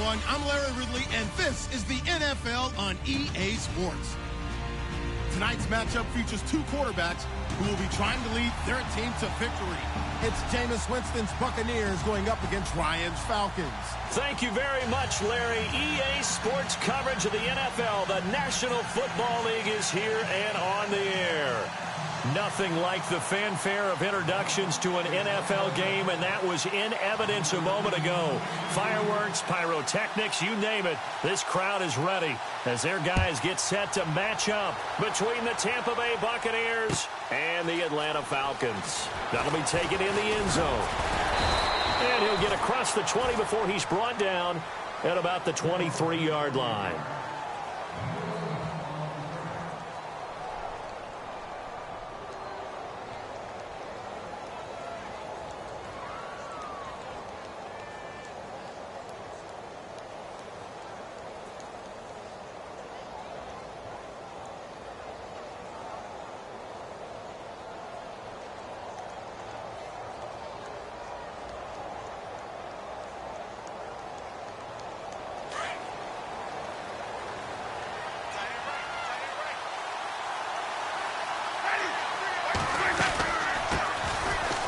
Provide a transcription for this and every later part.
everyone. I'm Larry Ridley, and this is the NFL on EA Sports. Tonight's matchup features two quarterbacks who will be trying to lead their team to victory. It's Jameis Winston's Buccaneers going up against Ryan's Falcons. Thank you very much, Larry. EA Sports coverage of the NFL. The National Football League is here and on the air. Nothing like the fanfare of introductions to an NFL game, and that was in evidence a moment ago. Fireworks, pyrotechnics, you name it. This crowd is ready as their guys get set to match up between the Tampa Bay Buccaneers and the Atlanta Falcons. That'll be taken in the end zone. And he'll get across the 20 before he's brought down at about the 23-yard line.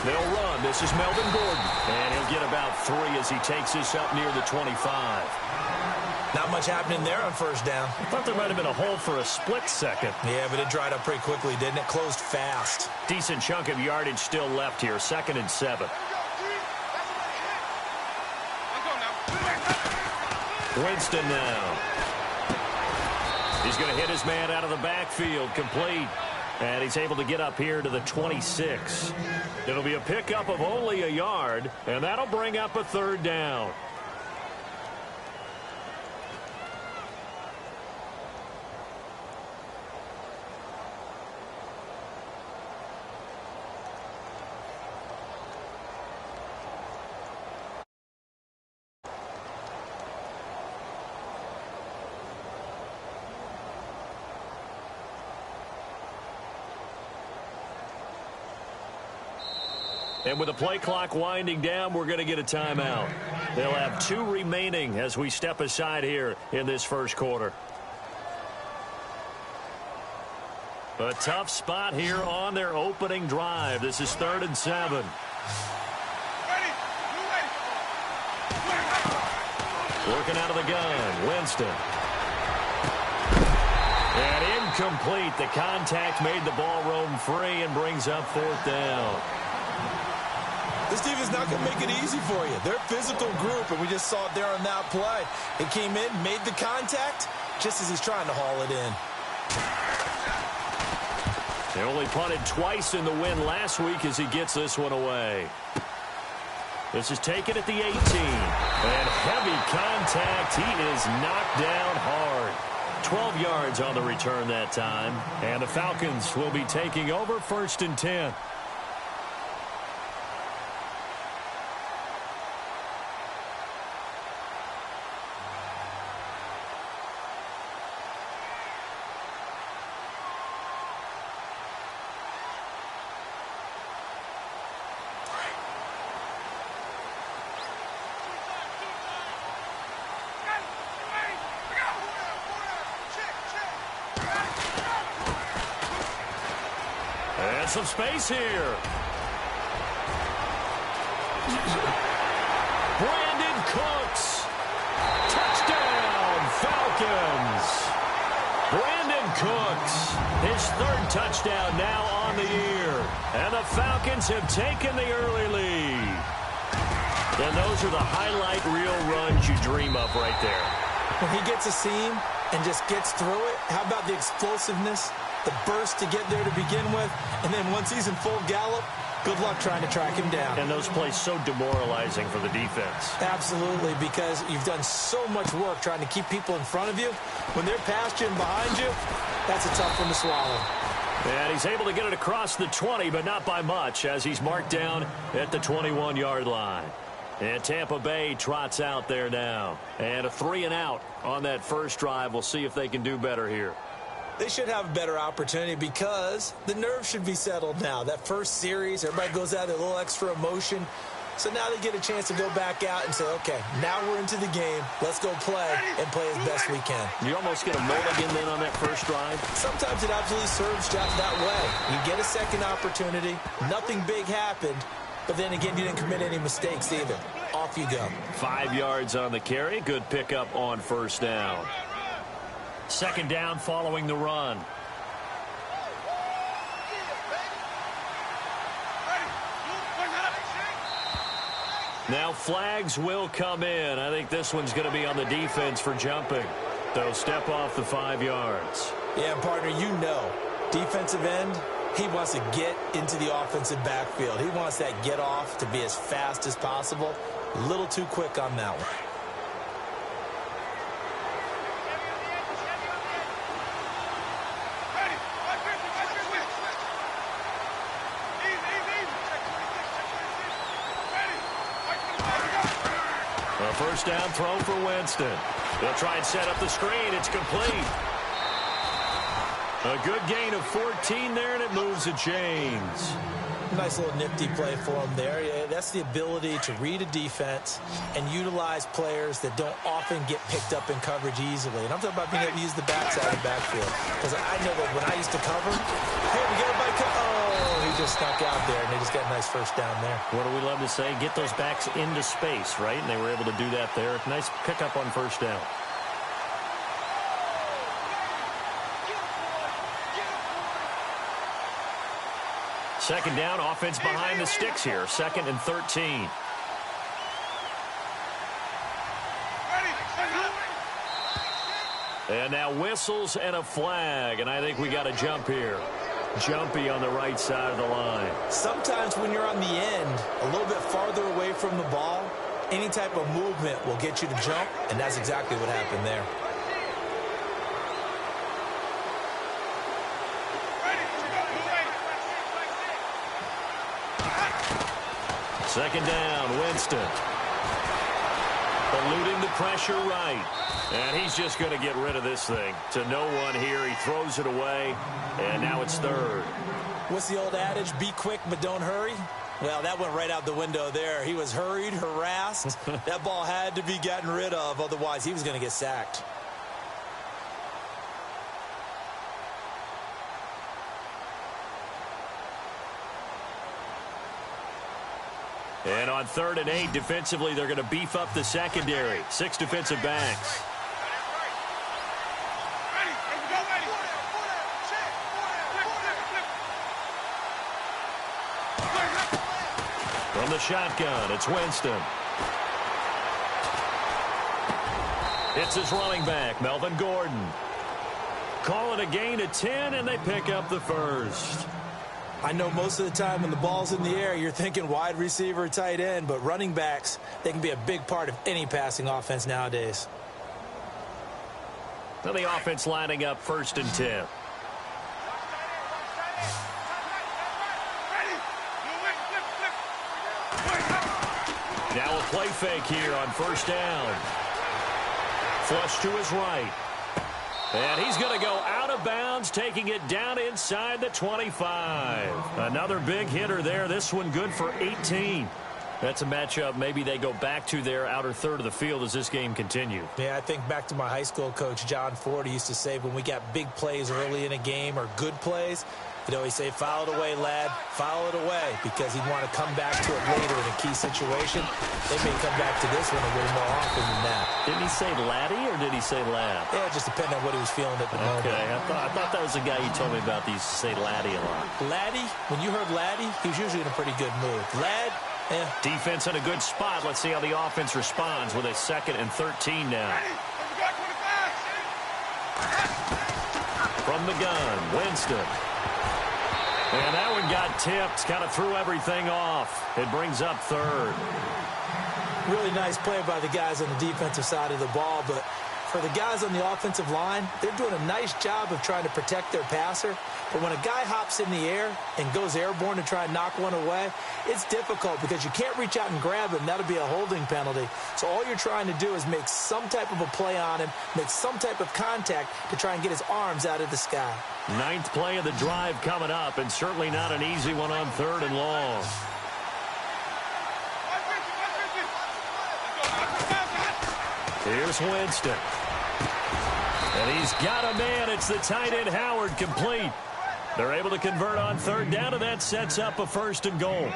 They'll run. This is Melvin Gordon. And he'll get about 3 as he takes this up near the 25. Not much happening there on first down. I thought there might have been a hole for a split second. Yeah, but it dried up pretty quickly, didn't it? Closed fast. Decent chunk of yardage still left here. 2nd and 7. Winston now. He's going to hit his man out of the backfield. Complete. And he's able to get up here to the 26. It'll be a pickup of only a yard, and that'll bring up a 3rd down. And with the play clock winding down, we're going to get a timeout. They'll have 2 remaining as we step aside here in this first quarter. A tough spot here on their opening drive. This is 3rd and 7. Working out of the gun, Winston. And incomplete. The contact made the ball roam free and brings up 4th down. This defense not going to make it easy for you. They're a physical group, and we just saw it there on that play. It came in, made the contact, just as he's trying to haul it in. They only punted twice in the win last week as he gets this one away. This is taken at the 18. And heavy contact. He is knocked down hard. 12 yards on the return that time. And the Falcons will be taking over 1st and 10. Some space here. Brandon Cooks. Touchdown, Falcons. Brandon Cooks, his 3rd touchdown now on the year. And the Falcons have taken the early lead. And those are the highlight reel runs you dream of right there. When he gets a seam and just gets through it, how about the explosiveness? The burst to get there to begin with, and then once he's in full gallop, good luck trying to track him down. And those plays so demoralizing for the defense. Absolutely, because you've done so much work trying to keep people in front of you. When they're past you and behind you, that's a tough one to swallow. And he's able to get it across the 20, but not by much, as he's marked down at the 21-yard line. And Tampa Bay trots out there now. And a 3 and out on that first drive. We'll see if they can do better here. They should have a better opportunity because the nerves should be settled now. That first series, everybody goes out a little extra emotion. So now they get a chance to go back out and say, okay, now we're into the game. Let's go play and play as best we can. You almost get a mulligan then on that first drive? Sometimes it absolutely serves that way. You get a second opportunity. Nothing big happened. But then again, you didn't commit any mistakes either. Off you go. 5 yards on the carry. Good pickup on first down. Second down following the run. Now flags will come in. I think this one's going to be on the defense for jumping. They'll step off the 5 yards. Yeah, partner, you know, defensive end, he wants to get into the offensive backfield. He wants that get off to be as fast as possible. A little too quick on that one. A first down throw for Winston. They'll try and set up the screen. It's complete. A good gain of 14 there, and it moves the chains. Nice little nifty play for him there. Yeah, that's the ability to read a defense and utilize players that don't often get picked up in coverage easily. And I'm talking about being able to use the backside of the backfield. Because I know that when I used to cover, hey, we got a bike. Oh, he just stuck out there, and they just got a nice first down there. What do we love to say? Get those backs into space, right? And they were able to do that there. Nice pickup on first down. Second down, offense behind the sticks here. 2nd and 13. And now whistles and a flag, and I think we got a jump here. Jumpy on the right side of the line. Sometimes when you're on the end, a little bit farther away from the ball, any type of movement will get you to jump, and that's exactly what happened there. Second down, Winston. Eluding the pressure right. And he's just going to get rid of this thing. To no one here. He throws it away. And now it's 3rd. What's the old adage? Be quick, but don't hurry. Well, that went right out the window there. He was hurried, harassed. That ball had to be gotten rid of. Otherwise, he was going to get sacked. And on 3rd and 8, defensively, they're going to beef up the secondary. 6 defensive backs. From the shotgun, it's Winston. It's his running back, Melvin Gordon. Call it a gain of 10, and they pick up the first. I know most of the time when the ball's in the air, you're thinking wide receiver, tight end, but running backs, they can be a big part of any passing offense nowadays. Now the offense lining up 1st and 10. Now a play fake here on first down. Flush to his right. And he's going to go out of bounds, taking it down inside the 25. Another big hitter there. This one good for 18. That's a matchup maybe they go back to their outer third of the field as this game continues. Yeah, I think back to my high school coach, John Ford. He used to say when we got big plays early in a game or good plays, he'd always say, foul it away, lad, foul it away, because he'd want to come back to it later in a key situation. They may come back to this one a little more often than that. Didn't he say laddie or did he say lad? Yeah, it just depended on what he was feeling at the moment. Okay, I thought that was the guy you told me about. He used to say laddie a lot. Laddie, when you heard laddie, he was usually in a pretty good mood. Lad, yeah. Defense in a good spot. Let's see how the offense responds with a 2nd and 13 now. From the gun, Winston. And that one got tipped, kind of threw everything off. It brings up 3rd. Really nice play by the guys on the defensive side of the ball, but for the guys on the offensive line, they're doing a nice job of trying to protect their passer. But when a guy hops in the air and goes airborne to try and knock one away, it's difficult because you can't reach out and grab him. That'll be a holding penalty. So all you're trying to do is make some type of a play on him, make some type of contact to try and get his arms out of the sky. 9th play of the drive coming up, and certainly not an easy one on 3rd and long. Here's Winston. And he's got a man. It's the tight end Howard, complete. They're able to convert on third down, and that sets up a 1st and goal.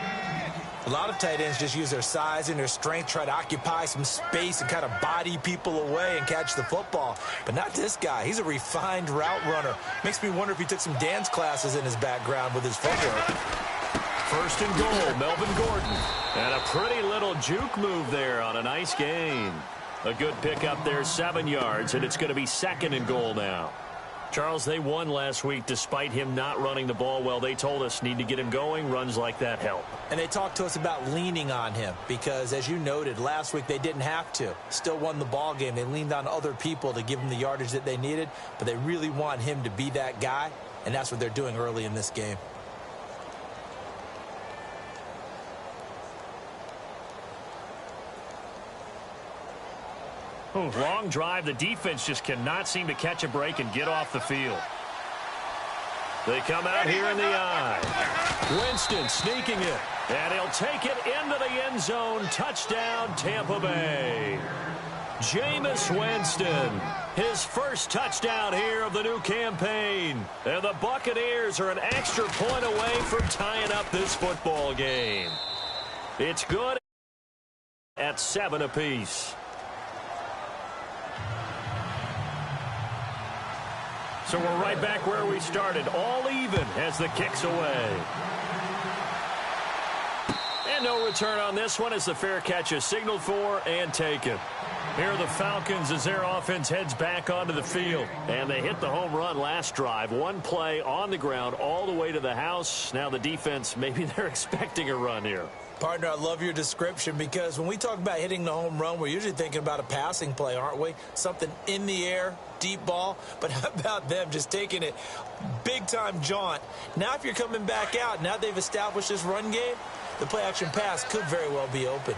A lot of tight ends just use their size and their strength, try to occupy some space and kind of body people away and catch the football. But not this guy. He's a refined route runner. Makes me wonder if he took some dance classes in his background with his footwork. 1st and goal, Melvin Gordon. And a pretty little juke move there on a nice gain. A good pickup there, 7 yards, and it's going to be 2nd and goal now. Charles, they won last week despite him not running the ball well. They told us need to get him going. Runs like that help. And they talked to us about leaning on him because, as you noted, last week they didn't have to. Still won the ball game. They leaned on other people to give them the yardage that they needed, but they really want him to be that guy, and that's what they're doing early in this game. Long drive. The defense just cannot seem to catch a break and get off the field. They come out here in the eye. Winston sneaking it. And he'll take it into the end zone. Touchdown, Tampa Bay. Jameis Winston, his first touchdown here of the new campaign. And the Buccaneers are an extra point away from tying up this football game. It's good at 7 apiece. So we're right back where we started, all even as the kick's away. And no return on this one as the fair catch is signaled for and taken. Here are the Falcons as their offense heads back onto the field. And they hit the home run last drive. One play on the ground all the way to the house. Now the defense, maybe they're expecting a run here. Partner, I love your description because when we talk about hitting the home run, we're usually thinking about a passing play, aren't we? Something in the air, deep ball. But how about them just taking it big-time jaunt? Now if you're coming back out, now they've established this run game, the play-action pass could very well be open.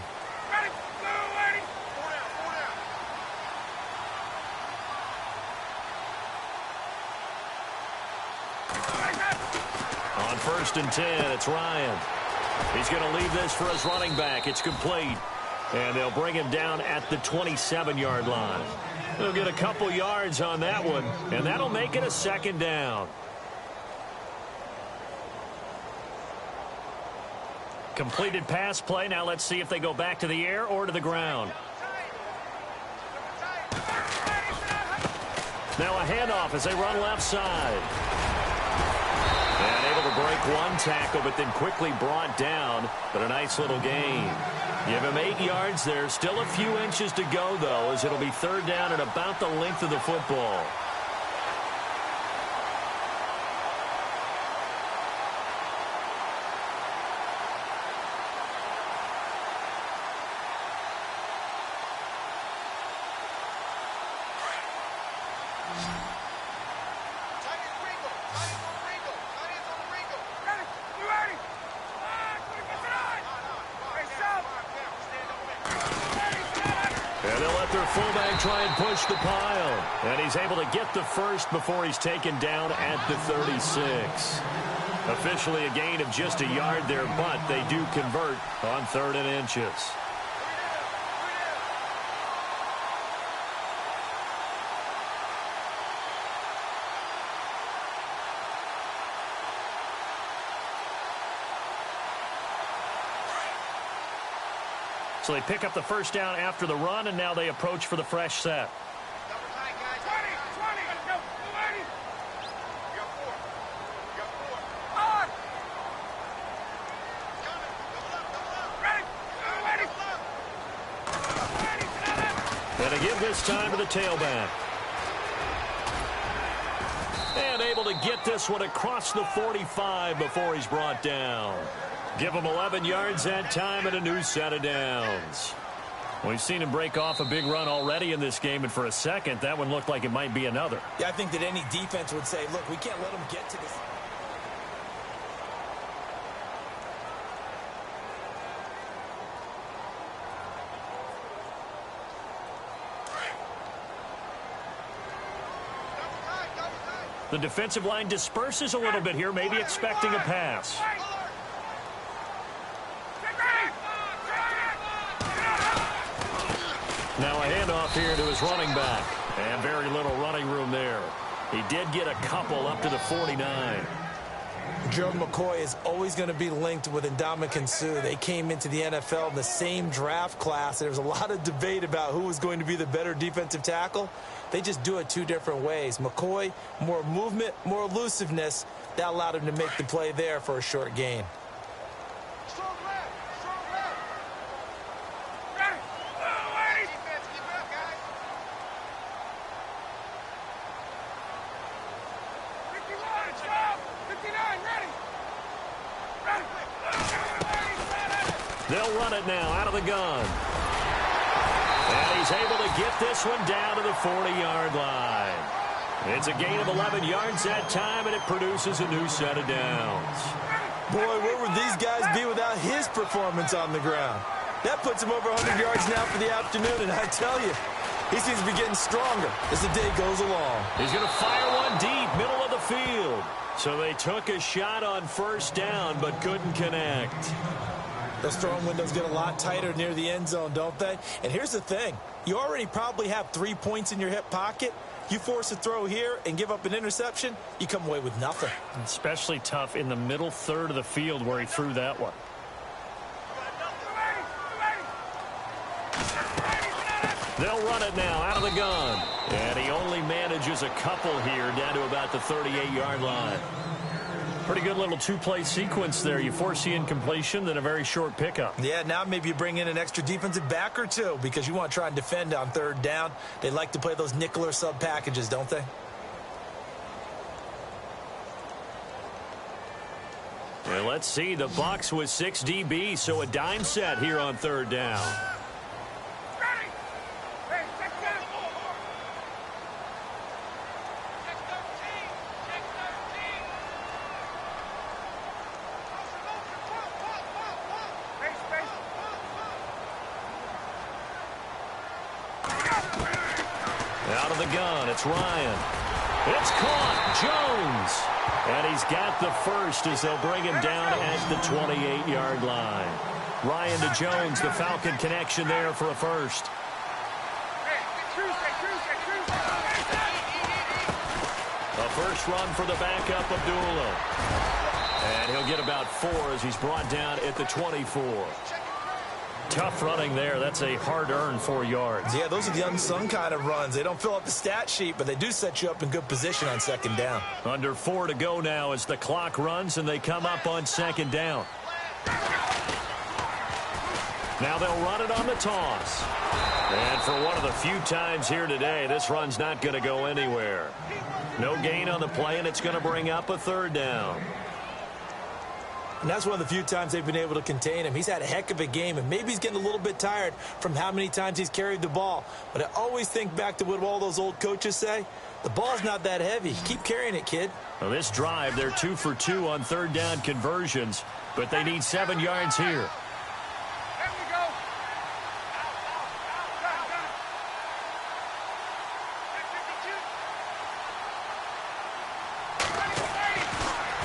On 1st and 10, it's Ryan. He's going to leave this for his running back. It's complete. And they'll bring him down at the 27-yard line. They'll get a couple yards on that one, and that'll make it a 2nd down. Completed pass play. Now let's see if they go back to the air or to the ground. Now a handoff as they run left side. And able to break one tackle, but then quickly brought down. But a nice little gain. Give him 8 yards there. Still a few inches to go, though, as it'll be 3rd down and about the length of the football. Fullback try and push the pile. And he's able to get the first before he's taken down at the 36. Officially a gain of just a yard there, but they do convert on 3rd and inches. So they pick up the 1st down after the run, and now they approach for the fresh set. And they give this time to the tailback. And able to get this one across the 45 before he's brought down. Give him 11 yards that time and a new set of downs. We've seen him break off a big run already in this game, and for a second, that one looked like it might be another. Yeah, I think that any defense would say, look, we can't let him get to this. The defensive line disperses a little bit here, maybe expecting a pass. Now a handoff here to his running back. And very little running room there. He did get a couple up to the 49. Gerald McCoy is always going to be linked with Ndamukong Suh. They came into the NFL in the same draft class. There was a lot of debate about who was going to be the better defensive tackle. They just do it two different ways. McCoy, more movement, more elusiveness. That allowed him to make the play there for a short gain. They'll run it now out of the gun. And he's able to get this one down to the 40-yard line. It's a gain of 11 yards that time, and it produces a new set of downs. Boy, where would these guys be without his performance on the ground? That puts him over 100 yards now for the afternoon, and I tell you, he seems to be getting stronger as the day goes along. He's going to fire one deep, middle of the field. So they took a shot on first down, but couldn't connect. Those throwing windows get a lot tighter near the end zone, don't they? And here's the thing. You already probably have 3 points in your hip pocket. You force a throw here and give up an interception, you come away with nothing. Especially tough in the middle third of the field where he threw that one. They'll run it now out of the gun. And he only manages a couple here down to about the 38-yard line. Pretty good little two-play sequence there. You force the incompletion, then a very short pickup. Yeah, now maybe you bring in an extra defensive back or two because you want to try and defend on third down. They like to play those nickel or sub packages, don't they? And let's see, the Bucs with 6 DBs, so a dime set here on third down. Out of the gun, it's Ryan. It's caught, Jones. And he's got the first as they'll bring him down at the 28-yard line. Ryan to Jones, the Falcon connection there for a first. A first run for the backup, Abdullah. And he'll get about 4 as he's brought down at the 24. Tough running there. That's a hard-earned 4 yards. Yeah, those are the unsung kind of runs. They don't fill up the stat sheet, but they do set you up in good position on second down. Under 4 to go now as the clock runs and they come up on second down. Now they'll run it on the toss. And for one of the few times here today, this run's not going to go anywhere. No gain on the play, and it's going to bring up a third down. And that's one of the few times they've been able to contain him. He's had a heck of a game, and maybe he's getting a little bit tired from how many times he's carried the ball. But I always think back to what all those old coaches say. The ball's not that heavy. Keep carrying it, kid. Well, this drive, they're 2 for 2 on third down conversions, but they need 7 yards here.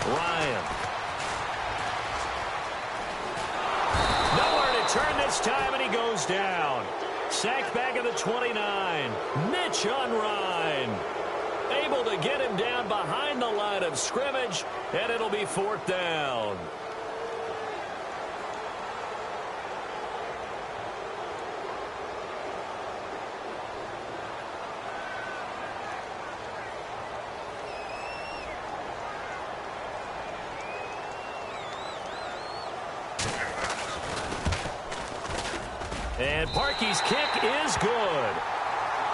Ryan. Nowhere to turn this time, and he goes down. Sacked back at the 29. Mitch on Ryan. Able to get him down behind the line of scrimmage, and it'll be 4th down. And Parkey's kick is good.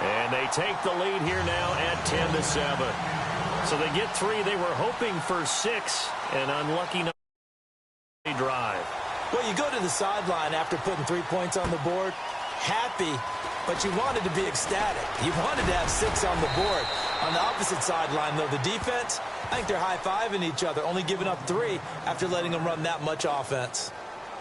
And they take the lead here now at 10-7. So they get 3. They were hoping for 6. And unlucky not to drive. Well, you go to the sideline after putting 3 points on the board, happy, but you wanted to be ecstatic. You wanted to have 6 on the board. On the opposite sideline, though, the defense, I think they're high-fiving each other, only giving up 3 after letting them run that much offense.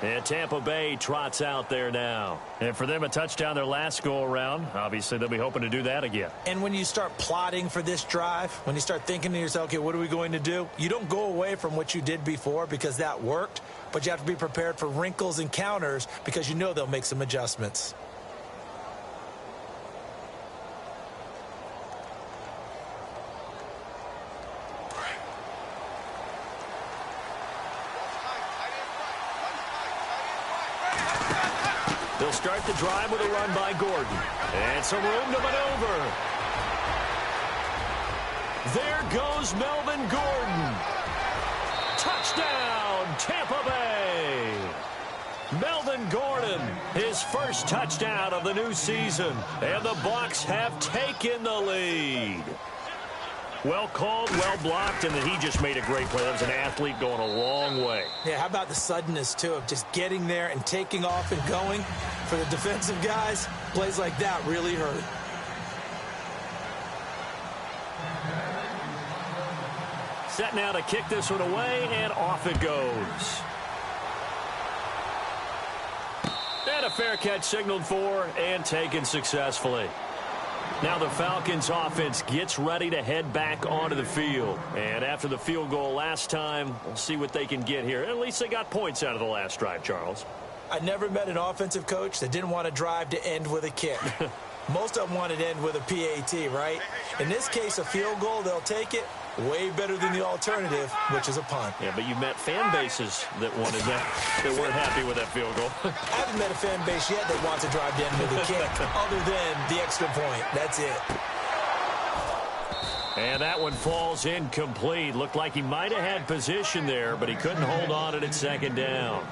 And Tampa Bay trots out there now. And for them, a touchdown their last go-around. Obviously, they'll be hoping to do that again. And when you start plotting for this drive, when you start thinking to yourself, okay, what are we going to do? You don't go away from what you did before because that worked, but you have to be prepared for wrinkles and counters because you know they'll make some adjustments. start the drive with a run by Gordon. And some room to maneuver. There goes Melvin Gordon. Touchdown, Tampa Bay. Melvin Gordon, his first touchdown of the new season. And the Bucs have taken the lead. Well called, well blocked, and then he just made a great play. That was an athlete going a long way. Yeah, how about the suddenness, too, of just getting there and taking off and going? For the defensive guys, plays like that really hurt. Set now to kick this one away, and off it goes. And a fair catch signaled for and taken successfully. Now the Falcons offense gets ready to head back onto the field. And after the field goal last time, we'll see what they can get here. At least they got points out of the last drive, Charles. I never met an offensive coach that didn't want to drive to end with a kick. Most of them want it to end with a PAT, right? In this case, a field goal, they'll take it. Way better than the alternative, which is a punt. Yeah, but you met fan bases that wanted that, that weren't happy with that field goal. I haven't met a fan base yet that wants to drive to end with a kick, other than the extra point. That's it. And that one falls incomplete. Looked like he might have had position there, but he couldn't hold on at second down.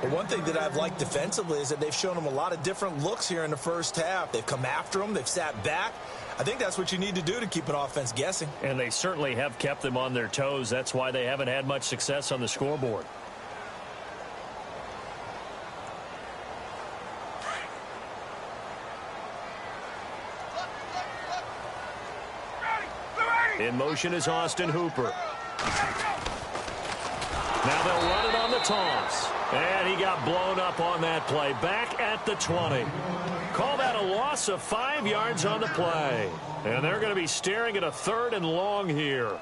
Well, one thing that I've liked defensively is that they've shown them a lot of different looks here in the first half. They've come after them. They've sat back. I think that's what you need to do to keep an offense guessing. And they certainly have kept them on their toes. That's why they haven't had much success on the scoreboard. In motion is Austin Hooper. Now they'll run it on the toss. And he got blown up on that play. Back at the 20. Call that a loss of 5 yards on the play. And they're going to be staring at a 3rd and long here.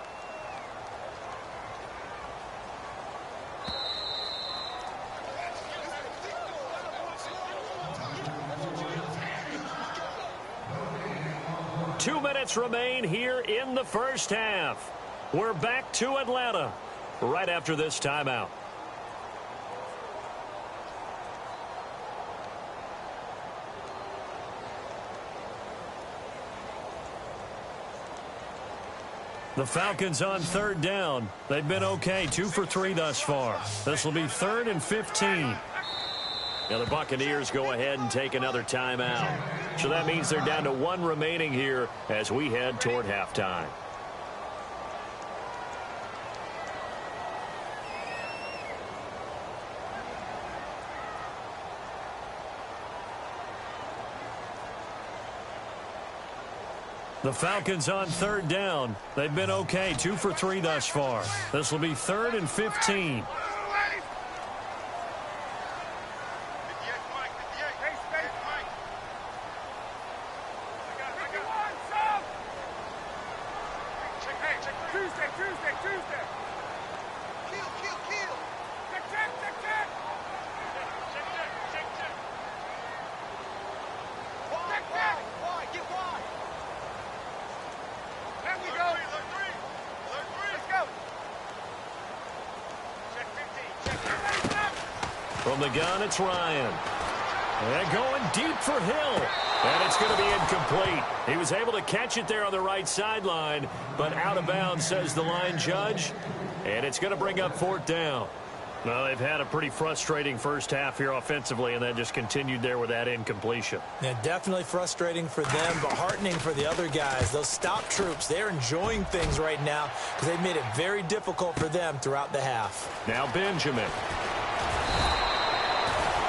Two minutes remain here in the first half. We're back to Atlanta right after this timeout. The Falcons on 3rd down. They've been okay, 2 for 3 thus far. This will be 3rd and 15. Now the Buccaneers go ahead and take another timeout. So that means they're down to 1 remaining here as we head toward halftime. The Falcons on 3rd down. They've been okay, 2 for 3 thus far. This will be 3rd and 15. From the gun, it's Ryan. And going deep for Hill. And it's going to be incomplete. He was able to catch it there on the right sideline, but out of bounds, says the line judge. And it's going to bring up 4th down. Well, they've had a pretty frustrating first half here offensively, and then just continued there with that incompletion. Yeah, definitely frustrating for them, but heartening for the other guys. Those stop troops, they're enjoying things right now because they've made it very difficult for them throughout the half. Now Benjamin.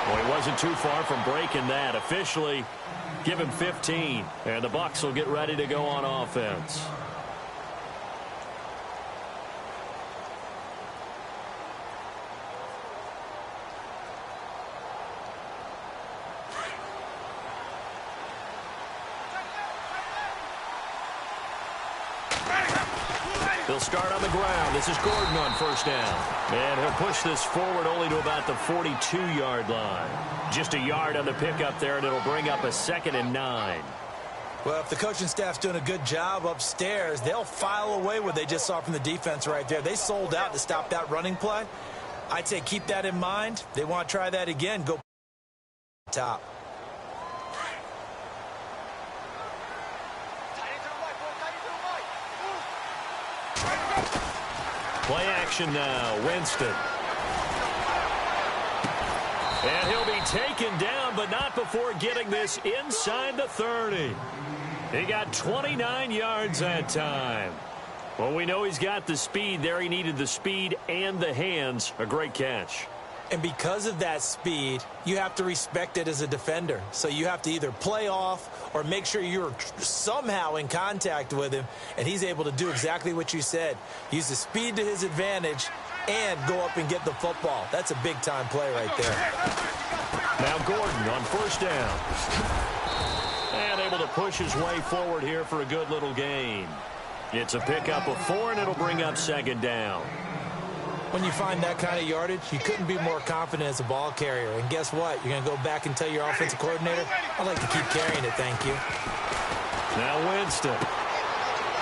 Well, he wasn't too far from breaking that. Officially, give him 15, and the Bucs will get ready to go on offense. They'll start on the ground. This is Gordon on 1st down. And he'll push this forward only to about the 42-yard line. Just a yard on the pickup there, and it'll bring up a 2nd and 9. Well, if the coaching staff's doing a good job upstairs, they'll file away what they just saw from the defense right there. They sold out to stop that running play. I'd say keep that in mind. They want to try that again. Go top. Play action now, Winston. And he'll be taken down, but not before getting this inside the 30. He got 29 yards that time. Well, we know he's got the speed there. He needed the speed and the hands. A great catch. And because of that speed, you have to respect it as a defender. So you have to either play off or make sure you're somehow in contact with him, and he's able to do exactly what you said. Use the speed to his advantage and go up and get the football. That's a big-time play right there. Now Gordon on first down. And able to push his way forward here for a good little gain. It's a pickup of 4, and it'll bring up second down. When you find that kind of yardage, you couldn't be more confident as a ball carrier. And guess what? You're going to go back and tell your offensive coordinator, I'd like to keep carrying it, thank you. Now Winston.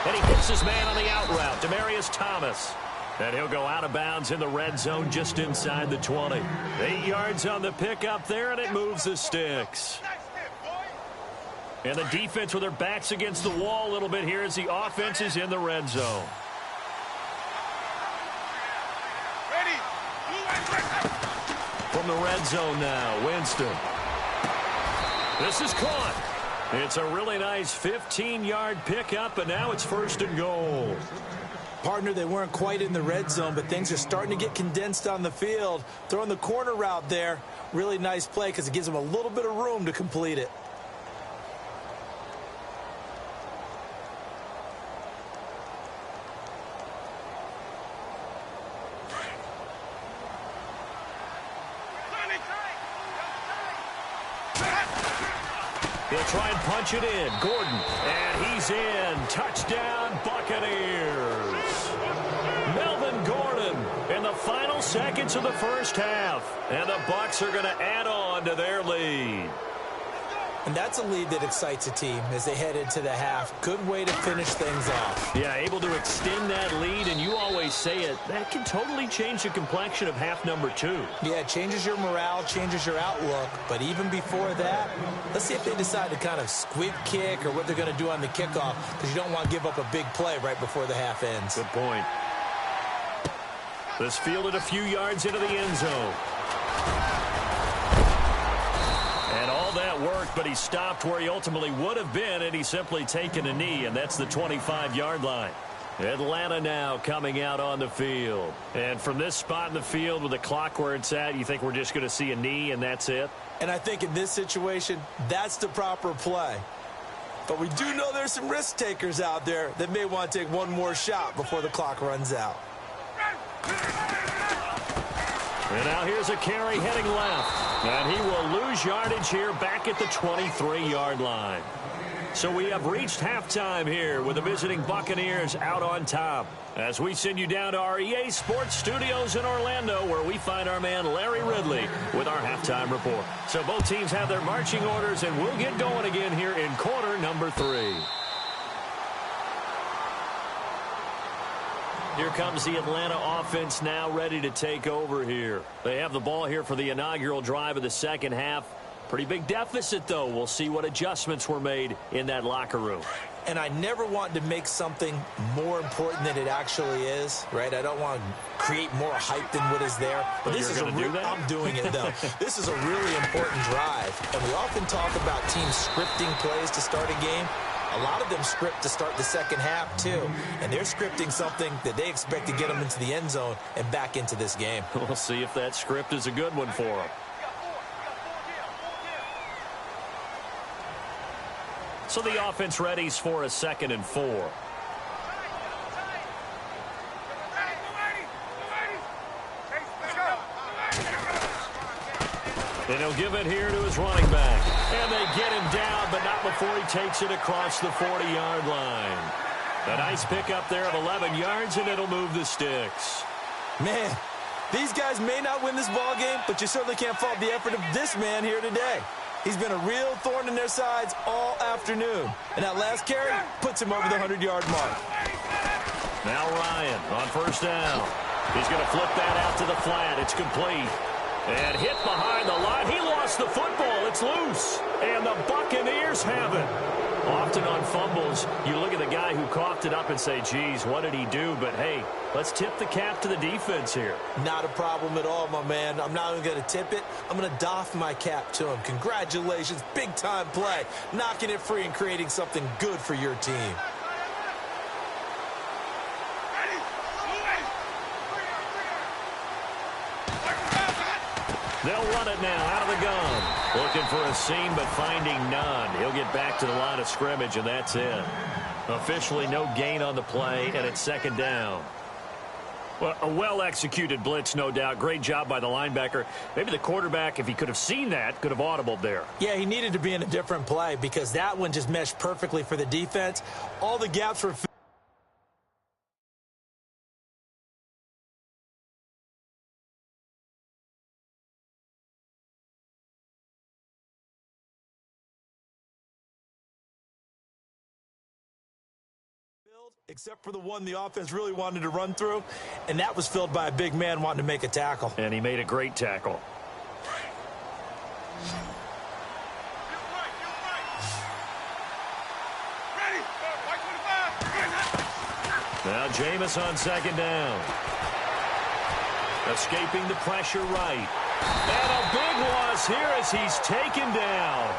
And he hits his man on the out route, Demaryius Thomas. And he'll go out of bounds in the red zone just inside the 20. 8 yards on the pickup there, and it moves the sticks. And the defense with their backs against the wall a little bit here as the offense is in the red zone. From the red zone now, Winston. This is caught. It's a really nice 15-yard pickup, and now it's first and goal. Partner, they weren't quite in the red zone, but things are starting to get condensed on the field. Throwing the corner route there, really nice play because it gives them a little bit of room to complete it. They'll try and punch it in. Gordon. And he's in. Touchdown, Buccaneers. Melvin Gordon in the final seconds of the first half. And the Bucs are going to add on to their lead. And that's a lead that excites a team as they head into the half. Good way to finish things off. Yeah, able to extend that lead, and you always say it, that can totally change the complexion of half number 2. Yeah, it changes your morale, changes your outlook. But even before that, let's see if they decide to kind of squib kick or what they're going to do on the kickoff, because you don't want to give up a big play right before the half ends. Good point. This fielded a few yards into the end zone. And all that worked, but he stopped where he ultimately would have been, and he's simply taken a knee, and that's the 25-yard line. Atlanta now coming out on the field. And from this spot in the field with the clock where it's at, you think we're just going to see a knee and that's it? And I think in this situation, that's the proper play. But we do know there's some risk takers out there that may want to take one more shot before the clock runs out. And now here's a carry heading left. And he will lose yardage here back at the 23-yard line. So we have reached halftime here with the visiting Buccaneers out on top. As we send you down to our EA Sports Studios in Orlando, where we find our man Larry Ridley with our halftime report. So both teams have their marching orders, and we'll get going again here in quarter number 3. Here comes the Atlanta offense now ready to take over here. They have the ball here for the inaugural drive of the second half. Pretty big deficit, though. We'll see what adjustments were made in that locker room. And I never want to make something more important than it actually is, right? I don't want to create more hype than what is there. But this is a real, I'm doing it, though. This is a really important drive. And we often talk about teams scripting plays to start a game. A lot of them script to start the second half, too. And they're scripting something that they expect to get them into the end zone and back into this game. We'll see if that script is a good one for them. So the offense readies for a 2nd and 4. And he'll give it here to his running back. And they get him down, but not before he takes it across the 40-yard line. A nice pickup there of 11 yards, and it'll move the sticks. Man, these guys may not win this ball game, but you certainly can't fault the effort of this man here today. He's been a real thorn in their sides all afternoon. And that last carry puts him over the 100-yard mark. Now Ryan on first down. He's going to flip that out to the flat. It's complete. And hit behind the line. He lost the football. It's is loose, and the Buccaneers have it. Often on fumbles, you look at the guy who coughed it up and say, geez, what did he do? But, hey, let's tip the cap to the defense here. Not a problem at all, my man. I'm not even going to tip it. I'm going to doff my cap to him. Congratulations, big-time play. Knocking it free and creating something good for your team. They'll run it now out of the gun. Looking for a seam, but finding none. He'll get back to the line of scrimmage, and that's it. Officially no gain on the play, and it's second down. Well, a well-executed blitz, no doubt. Great job by the linebacker. Maybe the quarterback, if he could have seen that, could have audibled there. Yeah, he needed to be in a different play because that one just meshed perfectly for the defense. All the gaps were except for the one the offense really wanted to run through, and that was filled by a big man wanting to make a tackle. And he made a great tackle. Now Jameis on second down. Escaping the pressure right. And a big loss here as he's taken down.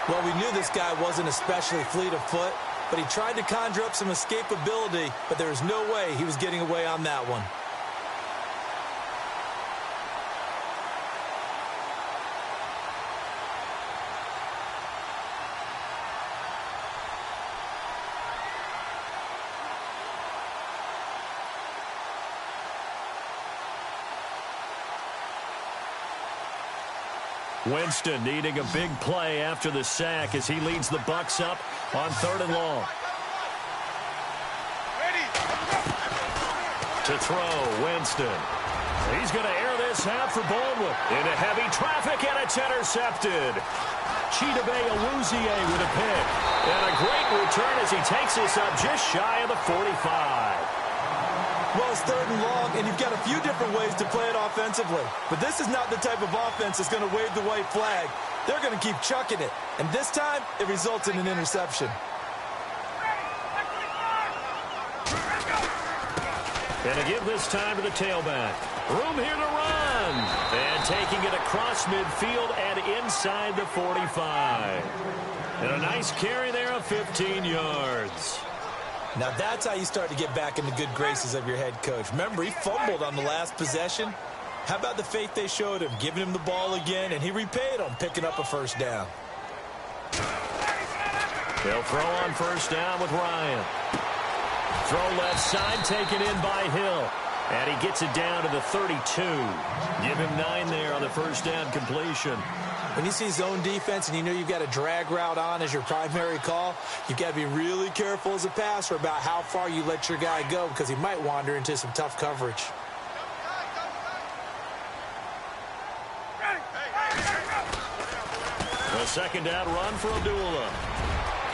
Well, we knew this guy wasn't especially fleet of foot, but he tried to conjure up some escapability, but there was no way he was getting away on that one. Winston needing a big play after the sack as he leads the Bucs up on 3rd and long. To throw, Winston. He's going to air this out for Baldwin. Into heavy traffic, and it's intercepted. Chidobe Awuzie with a pick. And a great return as he takes this up just shy of the 45. Well, it's 3rd and long, and you've got a few different ways to play it offensively. But this is not the type of offense that's going to wave the white flag. They're going to keep chucking it. And this time, it results in an interception. And to give this time to the tailback. Room here to run. And taking it across midfield and inside the 45. And a nice carry there of 15 yards. Now that's how you start to get back in the good graces of your head coach. Remember, he fumbled on the last possession. How about the faith they showed him, giving him the ball again, and he repaid them, picking up a first down. They'll throw on first down with Ryan. Throw left side, taken in by Hill. And he gets it down to the 32. Give him 9 there on the first down completion. When you see zone defense and you know you've got a drag route on as your primary call, you've got to be really careful as a passer about how far you let your guy go because he might wander into some tough coverage. A second down run for Abdullah.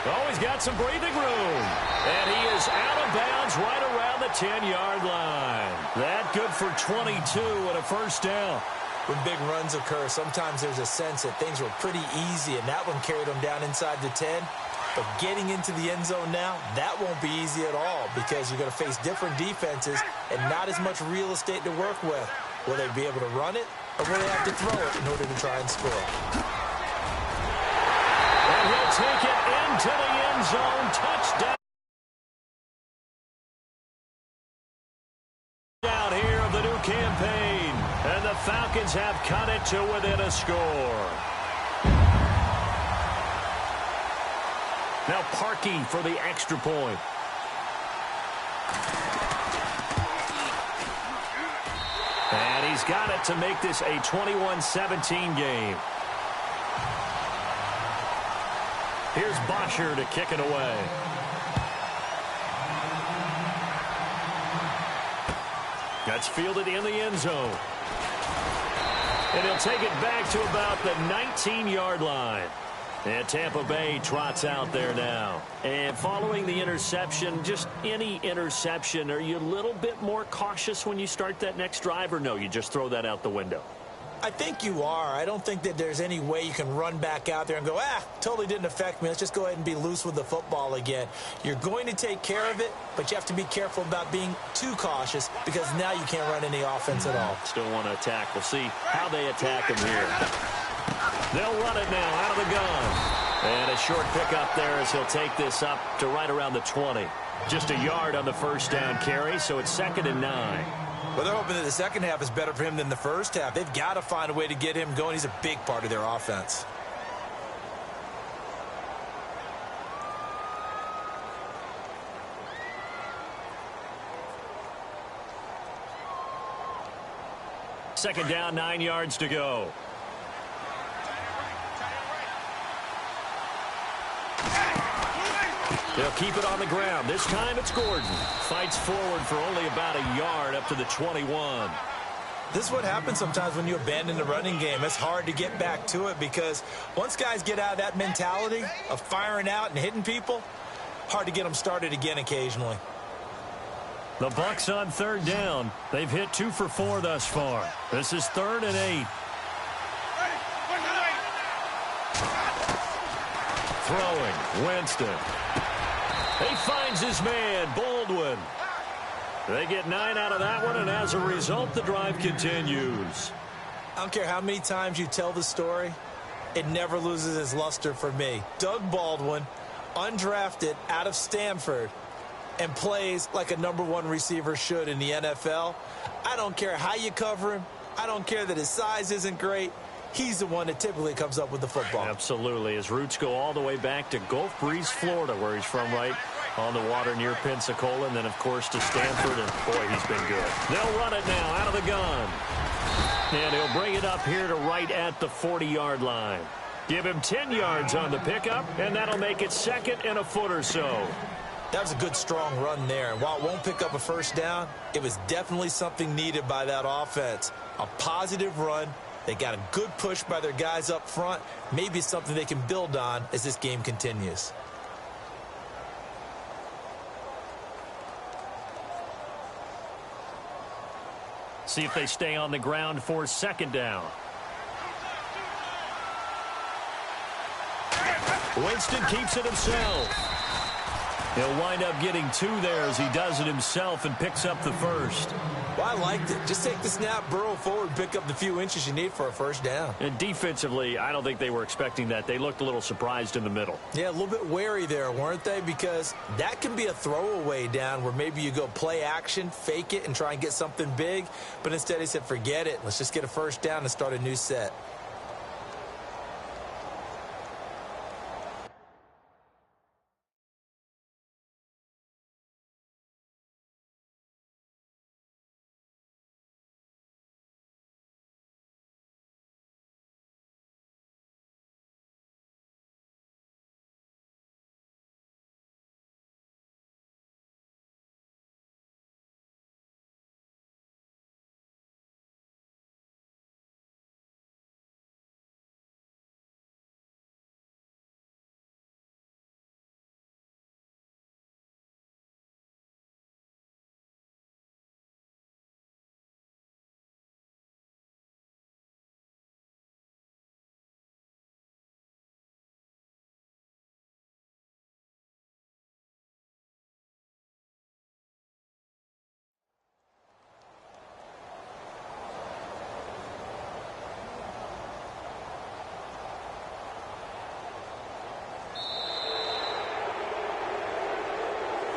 Oh, he's got some breathing room. And he is out of bounds right around the 10-yard line. That good for 22 and a first down. When big runs occur, sometimes there's a sense that things were pretty easy, and that one carried them down inside the 10. But getting into the end zone now, that won't be easy at all because you're going to face different defenses and not as much real estate to work with. Will they be able to run it, or will they have to throw it in order to try and score? And he'll take it into the end zone. Touchdown. Down here of the new campaign. And the Falcons have cut it to within a score. Now Parkey for the extra point. And he's got it to make this a 21-17 game. Here's Bosher to kick it away. That's fielded in the end zone. And he'll take it back to about the 19-yard line. And Tampa Bay trots out there now. And following the interception, just any interception, are you a little bit more cautious when you start that next drive, or no, you just throw that out the window? I think you are. I don't think that there's any way you can run back out there and go, totally didn't affect me. Let's just go ahead and be loose with the football again. You're going to take care of it, but you have to be careful about being too cautious because now you can't run any offense at all. Still want to attack. We'll see how they attack him here. They'll run it now out of the gun. And a short pickup there as he'll take this up to right around the 20. Just a yard on the first down carry, so it's 2nd and 9. Well, they're hoping that the second half is better for him than the first half. They've got to find a way to get him going. He's a big part of their offense. Second down, 9 yards to go. They'll keep it on the ground. This time it's Gordon. Fights forward for only about a yard up to the 21. This is what happens sometimes when you abandon the running game. It's hard to get back to it because once guys get out of that mentality of firing out and hitting people, hard to get them started again occasionally. The Bucs on 3rd down. They've hit 2 for 4 thus far. This is 3rd and 8. Throwing, Winston. He finds his man, Baldwin. They get 9 out of that one, and as a result, the drive continues. I don't care how many times you tell the story, it never loses its luster for me. Doug Baldwin, undrafted out of Stanford, and plays like a #1 receiver should in the NFL. I don't care how you cover him. I don't care that his size isn't great. He's the one that typically comes up with the football. Absolutely. His roots go all the way back to Gulf Breeze, Florida, where he's from, right on the water near Pensacola, and then, of course, to Stanford, and, boy, he's been good. They'll run it now out of the gun. And he'll bring it up here to right at the 40-yard line. Give him 10 yards on the pickup, and that'll make it 2nd and a foot or so. That was a good, strong run there. And while it won't pick up a first down, it was definitely something needed by that offense. A positive run. They got a good push by their guys up front. Maybe something they can build on as this game continues. See if they stay on the ground for 2nd down. Winston keeps it himself. He'll wind up getting 2 there as he does it himself and picks up the first. Well, I liked it. Just take the snap, burrow forward, pick up the few inches you need for a first down. And defensively, I don't think they were expecting that. They looked a little surprised in the middle. Yeah, a little bit wary there, weren't they? Because that can be a throwaway down where maybe you go play action, fake it, and try and get something big. But instead he said, forget it. Let's just get a first down and start a new set.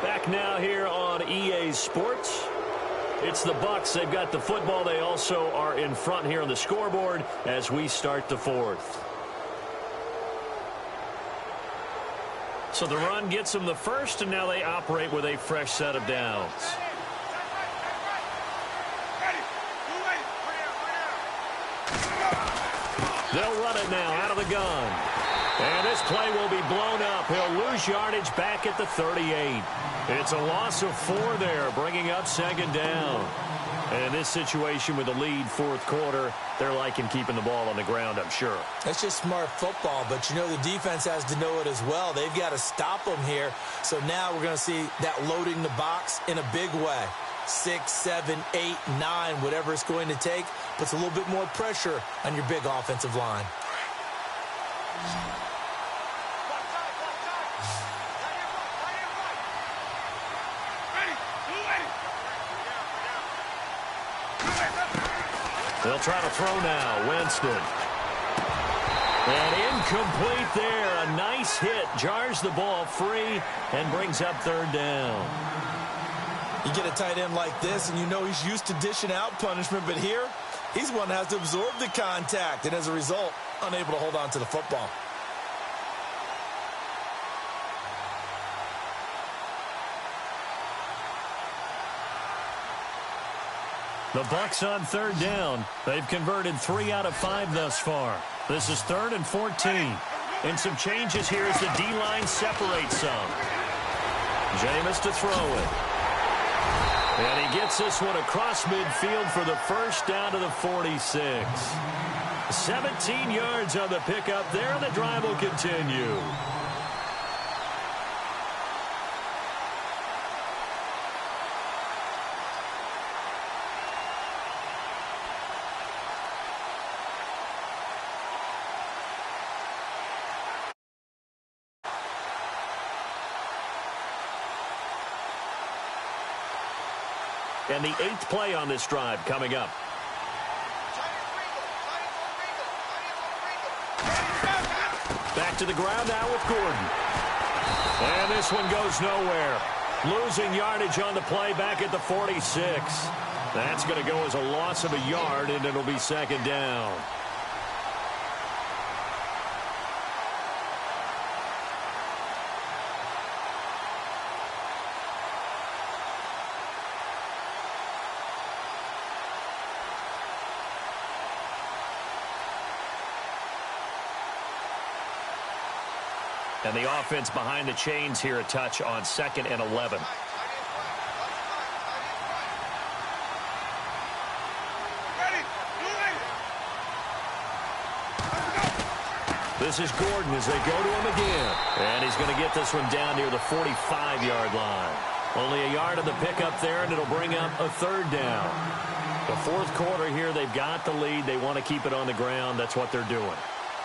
Back now here on EA Sports. It's the Bucs. They've got the football. They also are in front here on the scoreboard as we start the 4th. So the run gets them the first, and now they operate with a fresh set of downs. They'll run it now out of the gun. And this play will be blown up. He'll lose yardage back at the 38. It's a loss of 4 there, bringing up 2nd down. And in this situation with the lead 4th quarter, they're liking keeping the ball on the ground, I'm sure. That's just smart football, but you know the defense has to know it as well. They've got to stop them here. So now we're going to see that loading the box in a big way. 6, 7, 8, 9, whatever it's going to take, puts a little bit more pressure on your big offensive line. They'll try to throw now. Winston. And incomplete there. A nice hit. Jars the ball free and brings up third down. You get a tight end like this, and you know he's used to dishing out punishment, but here, he's one that has to absorb the contact, and as a result, unable to hold on to the football. The Bucs on third down. They've converted 3 out of 5 thus far. This is 3rd and 14. And some changes here as the D-line separates some. Jameis to throw it. And he gets this one across midfield for the first down to the 46. 17 yards on the pickup there, and the drive will continue. And the 8th play on this drive coming up. Back to the ground now with Gordon. And this one goes nowhere. Losing yardage on the play back at the 46. That's going to go as a loss of a yard, and it'll be 2nd down. And the offense behind the chains here a touch on 2nd and 11. This is Gordon as they go to him again. And he's going to get this one down near the 45-yard line. Only a yard on the pickup there, and it'll bring up a 3rd down. The 4th quarter here, they've got the lead. They want to keep it on the ground. That's what they're doing.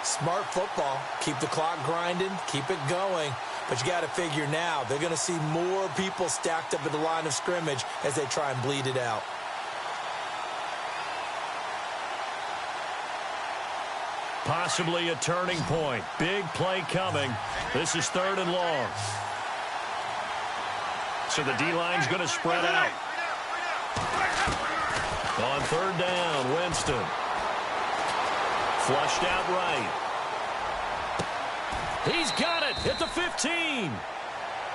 Smart football. Keep the clock grinding. Keep it going. But you got to figure now, they're going to see more people stacked up at the line of scrimmage as they try and bleed it out. Possibly a turning point. Big play coming. This is 3rd and long. So the D-line's going to spread out. On 3rd down, Winston. Flushed out right. He's got it at the 15.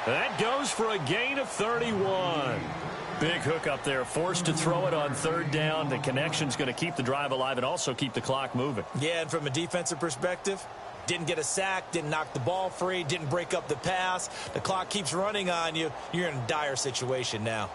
That goes for a gain of 31. Big hook up there. Forced to throw it on 3rd down. The connection's going to keep the drive alive and also keep the clock moving. Yeah, and from a defensive perspective, didn't get a sack, didn't knock the ball free, didn't break up the pass. The clock keeps running on you. You're in a dire situation now.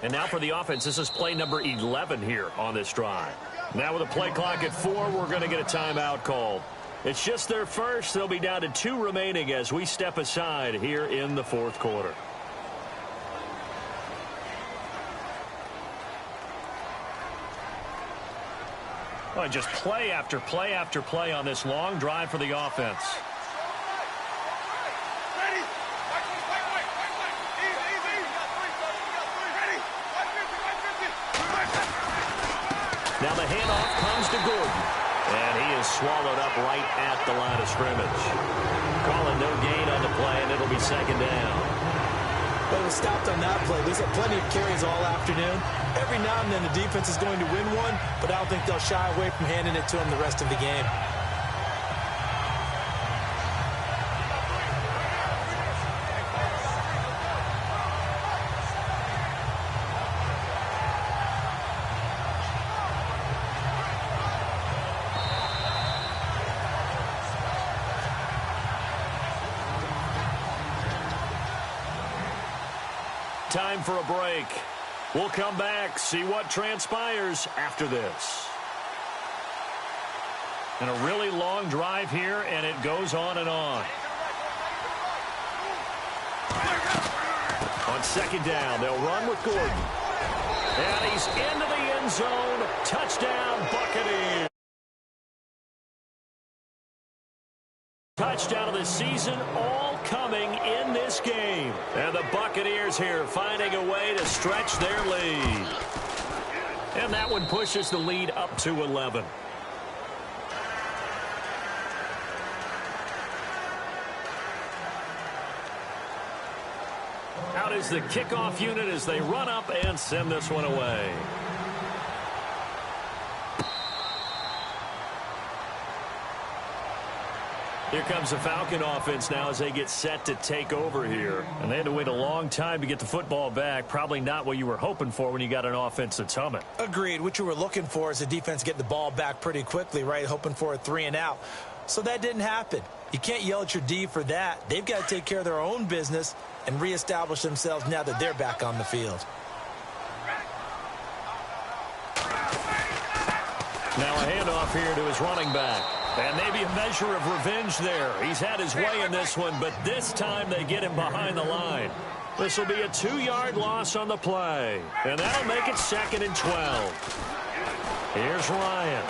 And now for the offense, this is play number 11 here on this drive. Now with a play clock at 4, we're going to get a timeout called. It's just their first. They'll be down to 2 remaining as we step aside here in the fourth quarter. Well, just play after play after play on this long drive for the offense. Now the handoff comes to Gordon. And he is swallowed up right at the line of scrimmage. Calling no gain on the play, and it'll be second down. But it was stopped on that play. He's had plenty of carries all afternoon. Every now and then the defense is going to win one, but I don't think they'll shy away from handing it to him the rest of the game. Time for a break. We'll come back, see what transpires after this. And a really long drive here, and it goes on and on. On second down, they'll run with Gordon. And he's into the end zone. Touchdown, Buccaneers. Touchdown of the season, all coming in this game. And the Buccaneers here finding a way to stretch their lead. And that one pushes the lead up to 11. Out is the kickoff unit as they run up and send this one away. Here comes the Falcon offense now as they get set to take over here. And they had to wait a long time to get the football back. Probably not what you were hoping for when you got an offense that's humming. Agreed. What you were looking for is the defense get the ball back pretty quickly, right? Hoping for a 3 and out. So that didn't happen. You can't yell at your D for that. They've got to take care of their own business and reestablish themselves now that they're back on the field. Now a handoff here to his running back. And maybe a measure of revenge there. He's had his way in this one, but this time they get him behind the line. This will be a 2-yard loss on the play. And that'll make it 2nd and 12. Here's Ryan.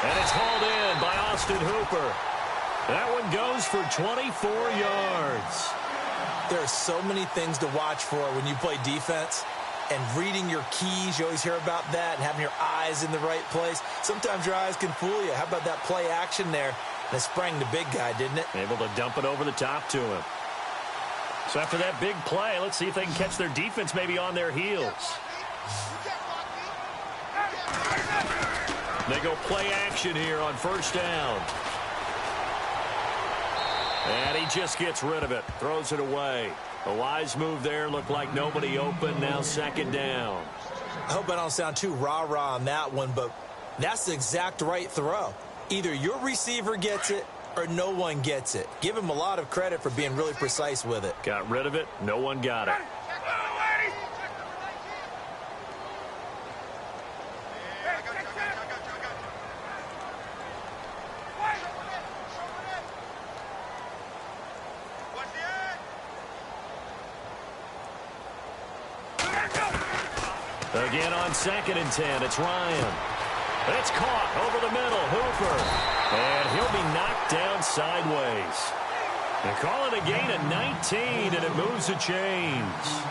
And it's hauled in by Austin Hooper. That one goes for 24 yards. There are so many things to watch for when you play defense. And reading your keys, you always hear about that, and having your eyes in the right place. Sometimes your eyes can fool you. How about that play action there? And it sprang the big guy, didn't it? Able to dump it over the top to him. So after that big play, let's see if they can catch their defense maybe on their heels. They go play action here on first down. And he just gets rid of it, throws it away. A wise move there. Looked like nobody open. Now 2nd down. I hope I don't sound too rah-rah on that one, but that's the exact right throw. Either your receiver gets it or no one gets it. Give him a lot of credit for being really precise with it. Got rid of it. No one got it. Again on 2nd and 10, it's Ryan. It's caught over the middle, Hooper. And he'll be knocked down sideways. They call it a gain of 19, and it moves the chains.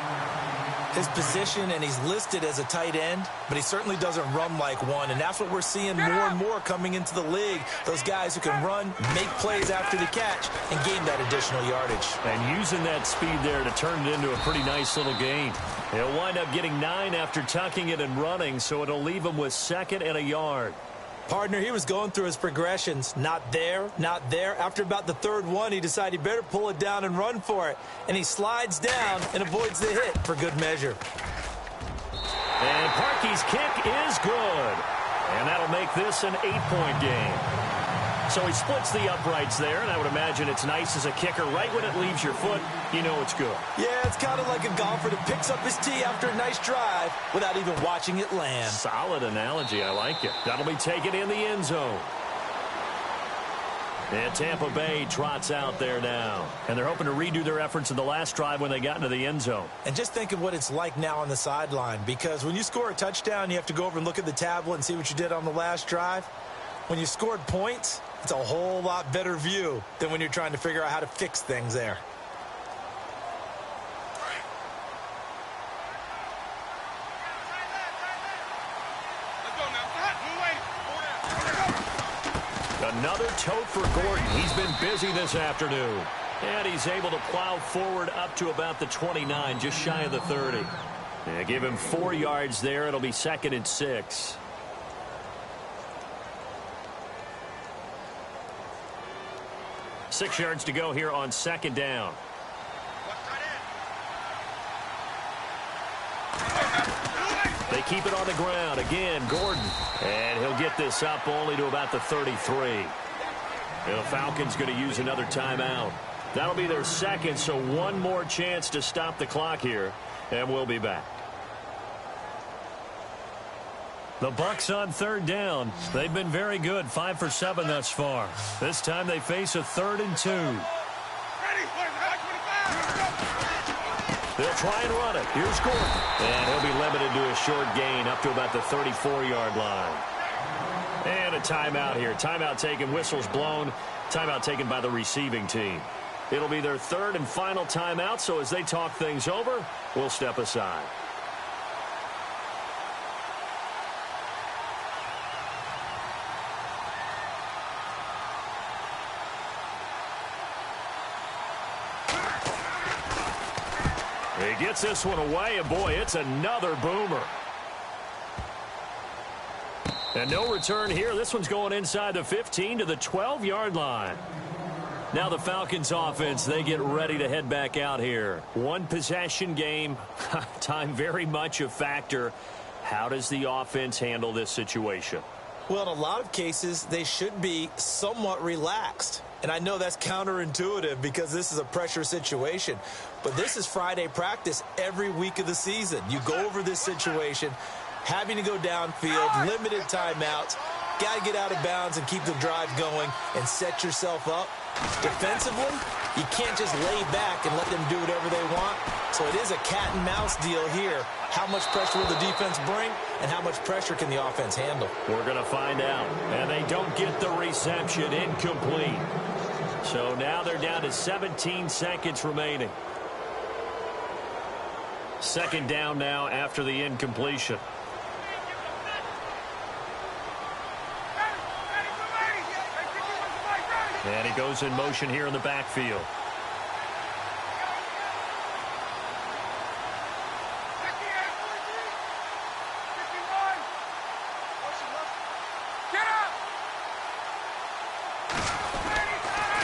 His position, and he's listed as a tight end, but he certainly doesn't run like one, and that's what we're seeing more and more coming into the league. Those guys who can run, make plays after the catch, and gain that additional yardage. And using that speed there to turn it into a pretty nice little gain. He'll wind up getting 9 after tucking it and running, so it'll leave him with 2nd and a yard. Partner, he was going through his progressions. Not there, not there. After about the 3rd one, he decided he better pull it down and run for it. And he slides down and avoids the hit for good measure. And Parkey's kick is good. And that'll make this an 8-point game. So he splits the uprights there, and I would imagine it's nice as a kicker. Right when it leaves your foot, you know it's good. Yeah, it's kind of like a golfer that picks up his tee after a nice drive without even watching it land. Solid analogy. I like it. That'll be taken in the end zone. And Tampa Bay trots out there now. And they're hoping to redo their efforts in the last drive when they got into the end zone. And just think of what it's like now on the sideline, because when you score a touchdown, you have to go over and look at the tablet and see what you did on the last drive. When you scored points, it's a whole lot better view than when you're trying to figure out how to fix things there. Another tote for Gordon. He's been busy this afternoon. And he's able to plow forward up to about the 29, just shy of the 30. Yeah, give him 4 yards there. It'll be 2nd and 6. Six yards to go here on 2nd down. They keep it on the ground. Again, Gordon. And he'll get this up only to about the 33. The Falcons going to use another timeout. That'll be their 2nd, so one more chance to stop the clock here. And we'll be back. The Bucs on 3rd down. They've been very good, 5 for 7 thus far. This time they face a 3rd and 2. They'll try and run it. Here's Gordon. And he'll be limited to a short gain up to about the 34-yard line. And a timeout here. Timeout taken, whistles blown. Timeout taken by the receiving team. It'll be their 3rd and final timeout, so as they talk things over, we'll step aside. He gets this one away, and boy, it's another boomer. And no return here. This one's going inside the 15 to the 12-yard line. Now the Falcons offense, they get ready to head back out here. One possession game, time very much a factor. How does the offense handle this situation? Well, in a lot of cases, they should be somewhat relaxed. And I know that's counterintuitive because this is a pressure situation. But this is Friday practice every week of the season. You go over this situation, having to go downfield, limited timeouts, got to get out of bounds and keep the drive going and set yourself up. Defensively, you can't just lay back and let them do whatever they want. So it is a cat and mouse deal here. How much pressure will the defense bring and how much pressure can the offense handle? We're going to find out. And they don't get the reception. Incomplete. So now they're down to 17 seconds remaining. 2nd down now after the incompletion. And he goes in motion here in the backfield.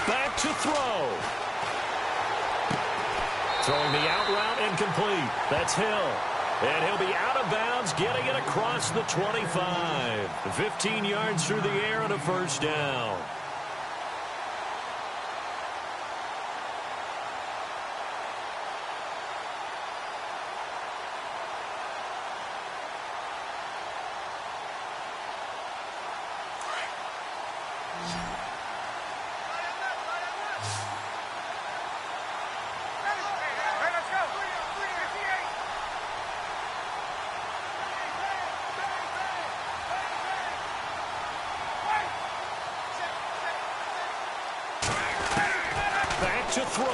Back to throw. Throwing the out route incomplete. That's Hill. And he'll be out of bounds, getting it across the 25. 15 yards through the air and a 1st down. To throw.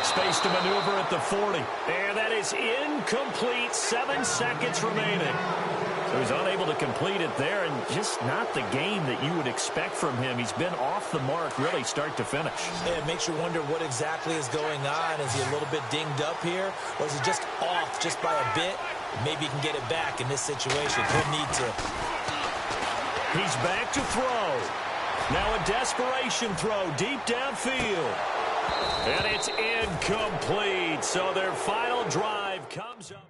Space to maneuver at the 40. And that is incomplete. 7 seconds remaining. So he's unable to complete it there, and just not the game that you would expect from him. He's been off the mark really start to finish. Yeah, it makes you wonder what exactly is going on. Is he a little bit dinged up here? Or is he just off just by a bit? Maybe he can get it back in this situation. Could need to. He's back to throw. Now a desperation throw deep downfield. And it's incomplete. So their final drive comes up.